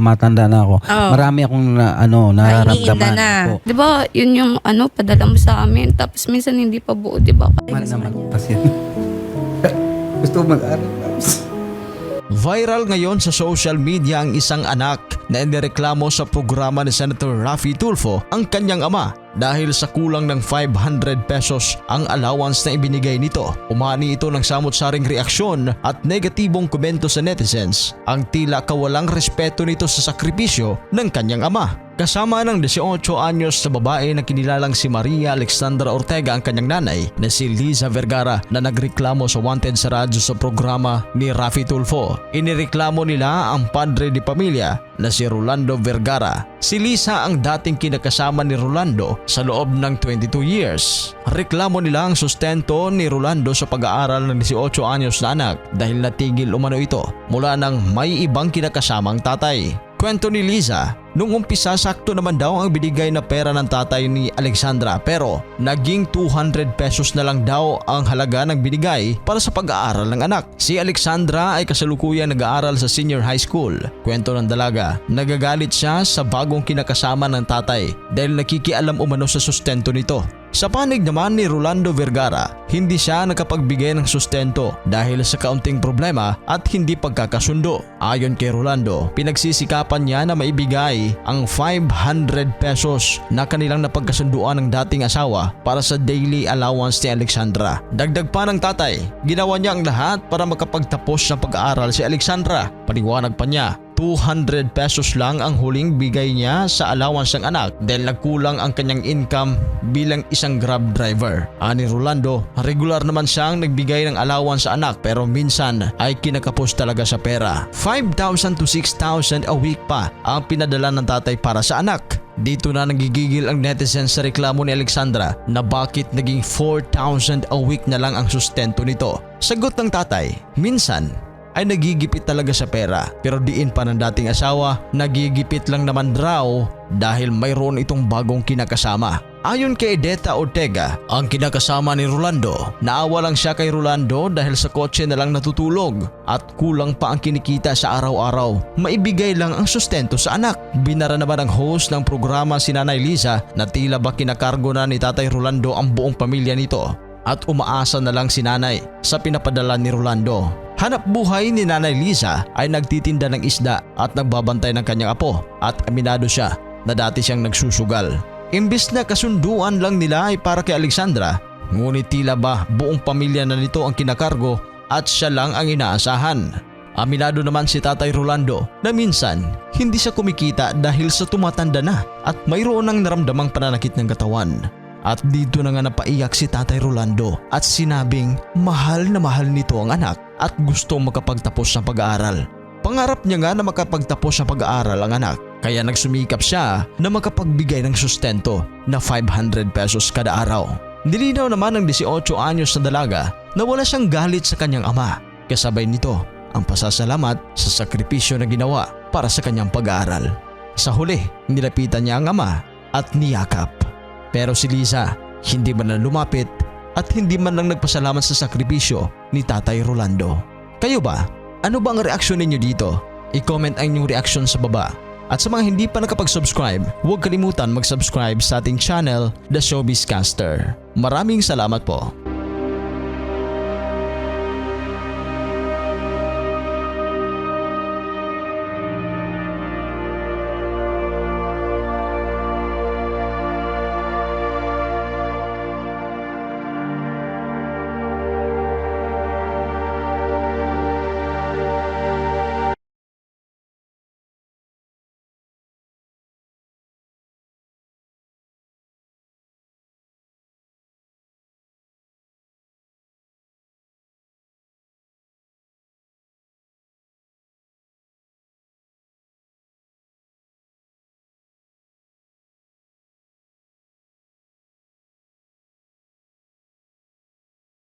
tumatanda na ako. Marami akong nararamdaman. Na. Di ba, yun yung padala mo sa amin. Tapos minsan hindi pa buo, di ba? Man naman kasi gusto mag-aral. Viral ngayon sa social media ang isang anak na inireklamo sa programa ni Senator Raffy Tulfo ang kanyang ama dahil sa kulang ng 500 pesos ang allowance na ibinigay nito. Umani ito ng samot-saring reaksyon at negatibong komento sa netizens ang tila kawalang respeto nito sa sakripisyo ng kanyang ama. Kasama ng 18 anyos na babae na kinilalang si Maria Alexandra Ortega ang kanyang nanay na si Liza Vergara na nagreklamo sa Wanted sa radyo sa programa ni Raffy Tulfo. Inireklamo nila ang padre de pamilya na si Rolando Vergara. Si Liza ang dating kinakasama ni Rolando sa loob ng 22 years. Reklamo nila ang sustento ni Rolando sa pag-aaral ng 18 anyos na anak dahil natigil umano ito mula nang may ibang kinakasamang tatay. Kwento ni Liza, nung umpisa sakto naman daw ang binigay na pera ng tatay ni Alexandra pero naging 200 pesos na lang daw ang halaga ng binigay para sa pag-aaral ng anak. Si Alexandra ay kasalukuyang nag-aaral sa senior high school. Kwento ng dalaga, nagagalit siya sa bagong kinakasama ng tatay dahil nakikialam umano sa sustento nito. Sa panig naman ni Rolando Vergara, hindi siya nakapagbigay ng sustento dahil sa kaunting problema at hindi pagkakasundo. Ayon kay Rolando, pinagsisikapan niya na maibigay ang 500 pesos na kanilang napagkasunduan ng dating asawa para sa daily allowance ni Alexandra. Dagdag pa ng tatay, ginawa niya ang lahat para makapagtapos ng pag-aaral si Alexandra. Paliwanag pa niya, 200 pesos lang ang huling bigay niya sa allowance ng anak dahil nagkulang ang kanyang income bilang isang Grab driver. Ani Rolando, regular naman siyang nagbigay ng allowance sa anak pero minsan ay kinakapos talaga sa pera. 5,000 to 6,000 a week pa ang pinadala ng tatay para sa anak. Dito na nagigigil ang netizens sa reklamo ni Alexandra na bakit naging 4,000 a week na lang ang sustento nito. Sagot ng tatay, minsan ay nagigipit talaga sa pera pero diin pa ng dating asawa, nagigipit lang naman raw dahil mayroon itong bagong kinakasama. Ayon kay Edeta Ortega, ang kinakasama ni Rolando, naawa lang siya kay Rolando dahil sa kotse na lang natutulog at kulang pa ang kinikita sa araw-araw. Maibigay lang ang sustento sa anak. Binara naman ang host ng programa si Nanay Liza na tila ba kinakargo na ni Tatay Rolando ang buong pamilya nito at umaasa na lang si Nanay sa pinapadala ni Rolando. Hanap buhay ni Nanay Liza ay nagtitinda ng isda at nagbabantay ng kanyang apo at aminado siya na dati siyang nagsusugal. Imbis na kasunduan lang nila ay para kay Alexandra, ngunit tila ba buong pamilya na nito ang kinakargo at siya lang ang inaasahan. Aminado naman si Tatay Rolando na minsan hindi siya kumikita dahil sa tumatanda na at mayroon ng naramdamang pananakit ng katawan. At dito na nga napaiyak si Tatay Rolando at sinabing mahal na mahal nito ang anak at gusto makapagtapos ng pag-aaral. Pangarap niya nga na makapagtapos ng pag-aaral ang anak kaya nagsumikap siya na makapagbigay ng sustento na 500 pesos kada araw. Nilinaw naman ng 18 anyos na dalaga na wala siyang galit sa kanyang ama. Kasabay nito ang pasasalamat sa sakripisyo na ginawa para sa kanyang pag-aaral. Sa huli, nilapitan niya ang ama at niyakap. Pero si Liza, hindi man lang lumapit at hindi man lang nagpasalamat sa sakripisyo ni Tatay Rolando. Kayo ba? Ano ba ang reaksyon ninyo dito? I-comment ang inyong reaksyon sa baba. At sa mga hindi pa nakapag-subscribe, huwag kalimutan mag-subscribe sa ating channel, The Showbiz Caster. Maraming salamat po.